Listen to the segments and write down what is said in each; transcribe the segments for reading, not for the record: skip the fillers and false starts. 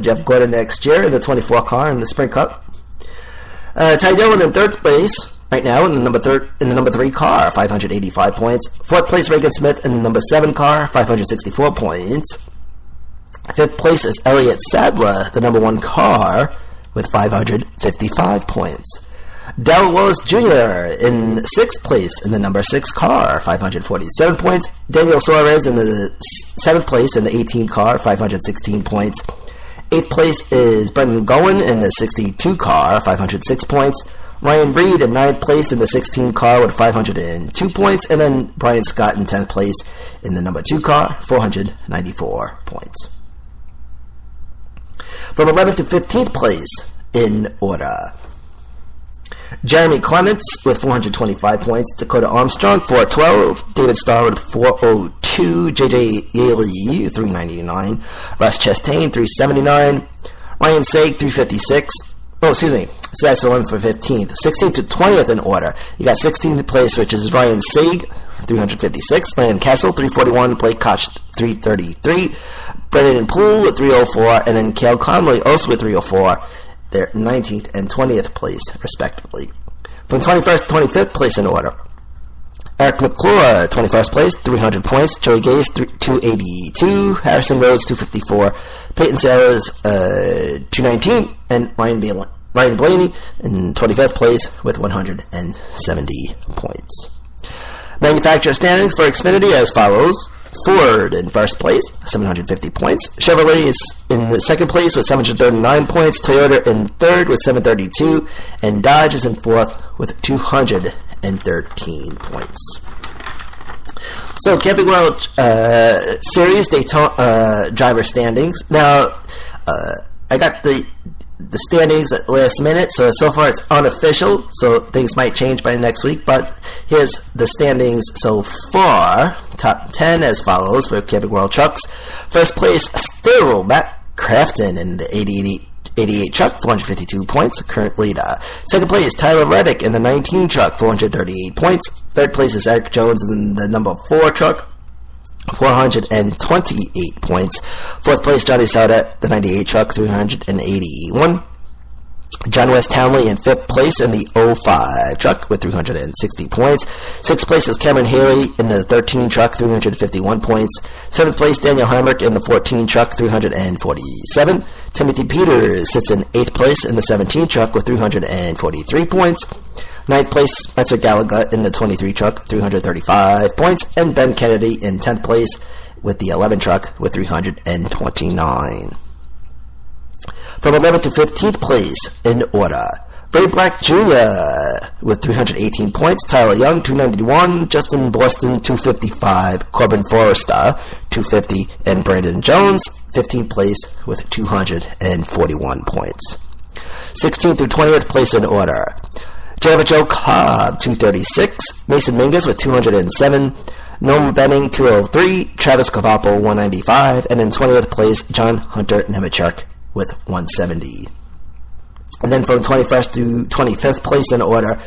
Jeff Gordon next year in the 24 car in the Sprint Cup. Ty Dillon in third place right now in the number 3 car, 585 points. Fourth place, Reagan Smith in the number 7 car, 564 points. Fifth place is Elliott Sadler, the number 1 car, with 555 points. Darrell Wallace Jr. in 6th place in the number 6 car, 547 points. Daniel Suarez in the 7th place in the 18 car, 516 points. 8th place is Brendan Gowen in the 62 car, 506 points. Ryan Reed in 9th place in the 16 car with 502 points. And then Brian Scott in 10th place in the number 2 car, 494 points. From 11th to 15th place in order: Jeremy Clements with 425 points, Dakota Armstrong 412, David Starr with 402, JJ Yaley 399, Russ Chastain 379, Ryan Saig 356. Oh, excuse me. So that's the one for 15th. 16th to 20th in order. You got 16th place, which is Ryan Saig 356, Landon Kessel 341, Blake Koch 333, Brendan Poole with 304, and then Cale Conley also with 304. They're 19th and 20th place, respectively. From 21st to 25th place in order: Eric McClure, 21st place, 300 points. Joey Gase, 282. Harrison Rhodes, 254. Peyton Sellers, 219. And Ryan Blaney in 25th place with 170 points. Manufacturer standings for Xfinity as follows: Ford in first place, 750 points. Chevrolet is in the second place with 739 points. Toyota in third with 732. And Dodge is in fourth with 213 points. So, Camping World Series Daytona driver standings. Now, I got the standings at last minute, so far it's unofficial, so things might change by next week, but here's the standings so far. Top 10 as follows for Camping World Trucks. First place, still Matt Crafton in the 88 truck, 452 points, current leader. Second place, Tyler Reddick in the 19 truck, 438 points. Third place is Eric Jones in the number 4 truck, 428 points. Fourth place, Johnny Sauter, the 98 truck, 381. John West Townley in 5th place in the 05 truck with 360 points. 6th place is Cameron Haley in the 13 truck, 351 points. 7th place, Daniel Heinrich in the 14 truck, 347. Timothy Peters sits in 8th place in the 17 truck with 343 points. 9th place, Spencer Gallagher in the 23 truck, 335 points. And Ben Kennedy in 10th place with the 11 truck with 329. From 11th to 15th place in order: Ray Black Jr. with 318 points, Tyler Young 291, Justin Boston 255, Corbin Forrester 250, and Brandon Jones 15th place with 241 points. 16th through 20th place in order: Jennifer Joe Cobb 236, Mason Mingus with 207, Noam Benning 203, Travis Kavapo 195, and in 20th place John Hunter Nemechek with 170. And then from 21st to 25th place in order: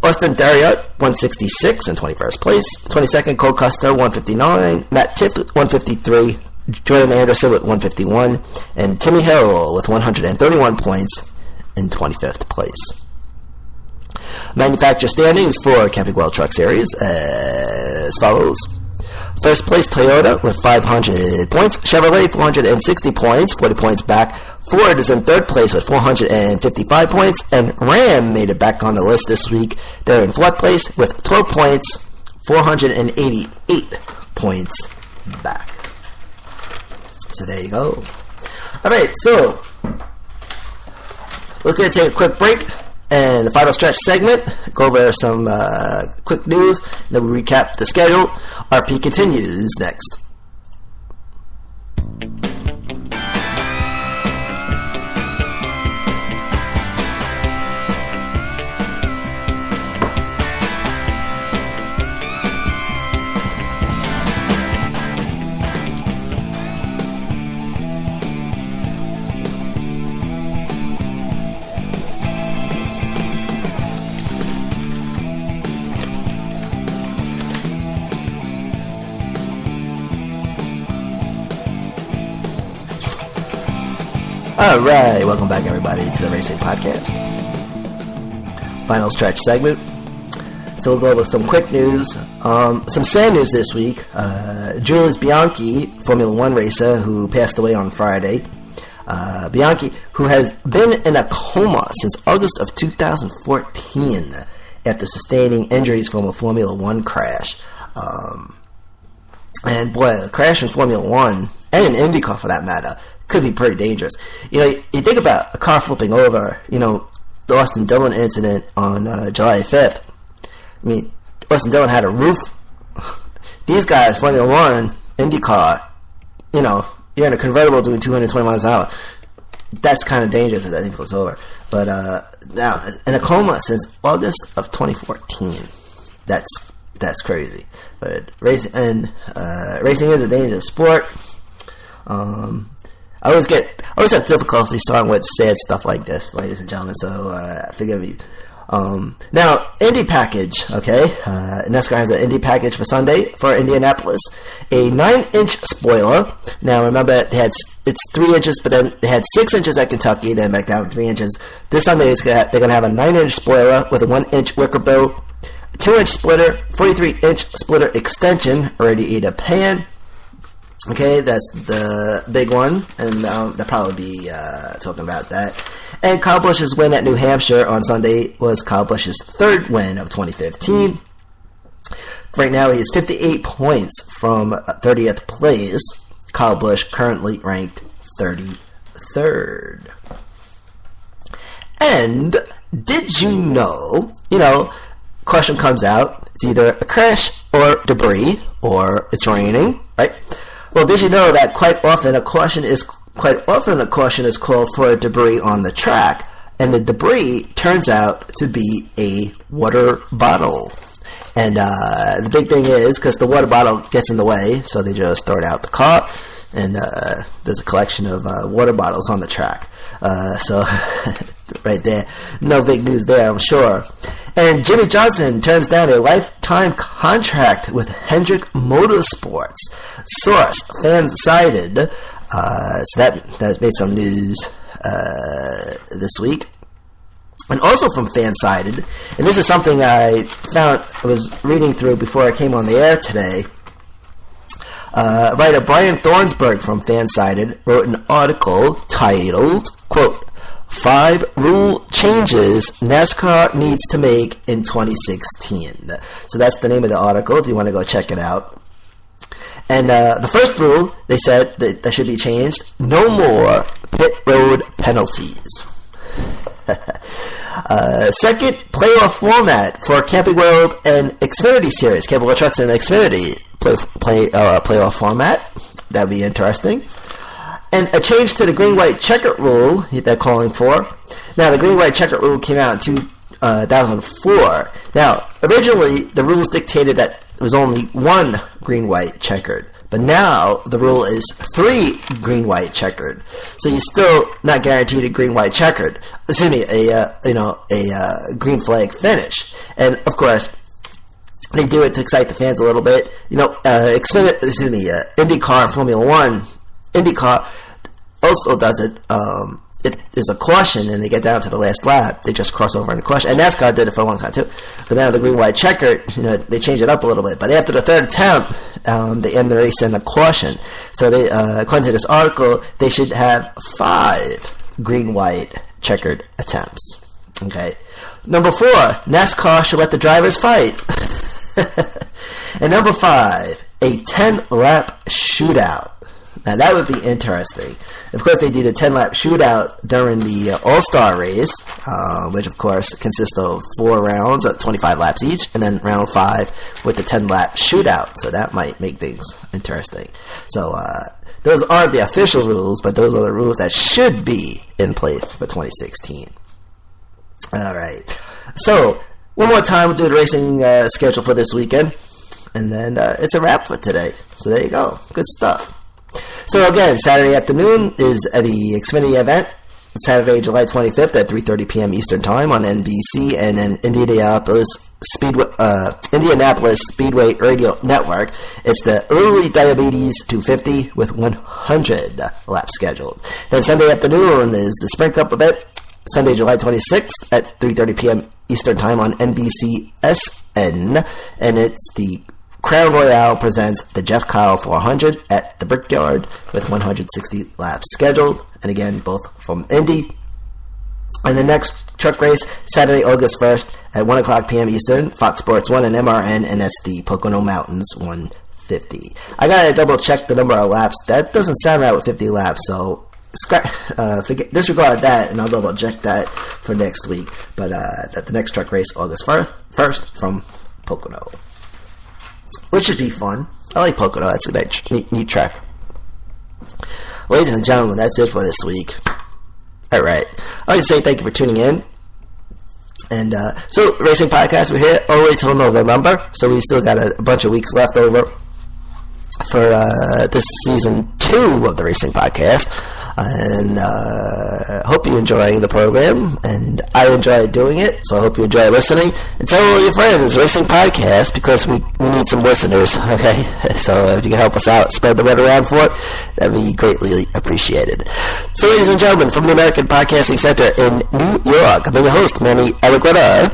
Austin Theriot 166 in 21st place, 22nd Cole Custer 159, Matt Tifft 153, Jordan Anderson with 151, and Timmy Hill with 131 points in 25th place. Manufacturer standings for Camping World Truck Series as follows: first place, Toyota with 500 points. Chevrolet, 460 points, 40 points back. Ford is in third place with 455 points. And Ram made it back on the list this week. They're in fourth place with 12 points, 488 points back. So there you go. Alright, so we're going to take a quick break. And the final stretch segment, go over some quick news, then we recap the schedule. RP continues next. Alright, welcome back everybody to the Racing Podcast. Final stretch segment. So we'll go over some quick news. Some sad news this week. Julius Bianchi, Formula One racer who passed away on Friday. Bianchi, who has been in a coma since August of 2014 after sustaining injuries from a Formula One crash. And boy, a crash in Formula One, and an IndyCar for that matter, could be pretty dangerous. You know, you think about a car flipping over, you know, the Austin Dillon incident on July 5th. I mean, Austin Dillon had a roof. These guys, Formula One, IndyCar, you know, you're in a convertible doing 220 miles an hour. That's kind of dangerous if that thing flips over. But now, in a coma since August of 2014. That's crazy. But racing is a dangerous sport. I always have difficulty starting with sad stuff like this, ladies and gentlemen, so forgive me. Now, Indy package, okay? NASCAR has an Indy package for Sunday for Indianapolis. A 9-inch spoiler. Now, remember, it's 3 inches, but then they had 6 inches at Kentucky, then back down to 3 inches. This Sunday, they're going to have a 9-inch spoiler with a 1-inch wicker bill, 2-inch splitter, 43-inch splitter extension, ready to pan. Okay, that's the big one, and they'll probably be talking about that. And Kyle Busch's win at New Hampshire on Sunday was Kyle Busch's 3rd win of 2015. Right now, he has 58 points from 30th place. Kyle Busch currently ranked 33rd. And did you know, question comes out, it's either a crash or debris, or it's raining, right? Well, did you know that quite often a caution is called for debris on the track, and the debris turns out to be a water bottle. And the big thing is, because the water bottle gets in the way, so they just throw it out the car, and there's a collection of water bottles on the track. So, right there, no big news there, I'm sure. And Jimmy Johnson turns down a lifetime contract with Hendrick Motorsports. Source, fans cited. So that made some news this week. And also from Fansided, and this is something I was reading through before I came on the air today. Writer Brian Thornsberg from Fansided wrote an article titled, quote, 5 rule changes NASCAR needs to make in 2016. So that's the name of the article if you want to go check it out. And the first rule, they said that should be changed, no more pit road penalties. Second, playoff format for Camping World and Xfinity Series. Camping World Trucks and Xfinity playoff format. That'd be interesting. And a change to the green-white checkered rule they're calling for. Now, the green-white checkered rule came out in 2004. Now, originally, the rules dictated that it was only 1 green-white checkered. But now, the rule is 3 green-white checkered. So you're still not guaranteed a green-white checkered. Excuse me, a green flag finish. And, of course, they do it to excite the fans a little bit. IndyCar and Formula One, IndyCar also does it. It is a caution, and they get down to the last lap. They just cross over in a caution. And NASCAR did it for a long time, too. But now the green-white checkered, they change it up a little bit. But after the 3rd attempt, they end the race in a caution. So they, according to this article, they should have 5 green-white checkered attempts. Okay. Number 4, NASCAR should let the drivers fight. And number 5, a 10-lap shootout. Now, that would be interesting. Of course, they do the 10-lap shootout during the All-Star race, which, of course, consists of 4 rounds of 25 laps each, and then round 5 with the 10-lap shootout. So that might make things interesting. So those aren't the official rules, but those are the rules that should be in place for 2016. All right. So, one more time, we'll do the racing schedule for this weekend, and then it's a wrap for today. So there you go. Good stuff. So again, Saturday afternoon is the Xfinity event, Saturday, July 25th at 3:30 p.m. Eastern Time on NBC, and then Indianapolis Indianapolis Speedway Radio Network. It's the Early Diabetes 250 with 100 laps scheduled. Then Sunday afternoon is the Sprint Cup event, Sunday, July 26th at 3:30 p.m. Eastern Time on NBCSN, and it's the Crown Royale presents the Jeff Kyle 400 at the Brickyard with 160 laps scheduled, and again, both from Indy. And the next truck race, Saturday, August 1st at 1 o'clock p.m. Eastern, Fox Sports 1 and MRN, and that's the Pocono Mountains 150. I gotta double check the number of laps. That doesn't sound right with 50 laps, so disregard that, and I'll double check that for next week. But at the next truck race, August 1st from Pocono, which should be fun. I like Pocono. That's a neat track. Ladies and gentlemen, that's it for this week. All right, I'd like to say thank you for tuning in. And so, Racing Podcast, we're here all the way till November, so we still got a bunch of weeks left over for this season 2 of the Racing Podcast. And hope you're enjoying the program, and I enjoy doing it, so I hope you enjoy listening. And tell all your friends, Racing Podcast, because we need some listeners, okay? So if you can help us out, spread the word around for it, that'd be greatly appreciated. So ladies and gentlemen, from the American Podcasting Center in New York, I'm your host, Manny Allegretta.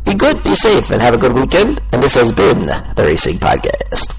Be good, be safe, and have a good weekend. And this has been the Racing Podcast.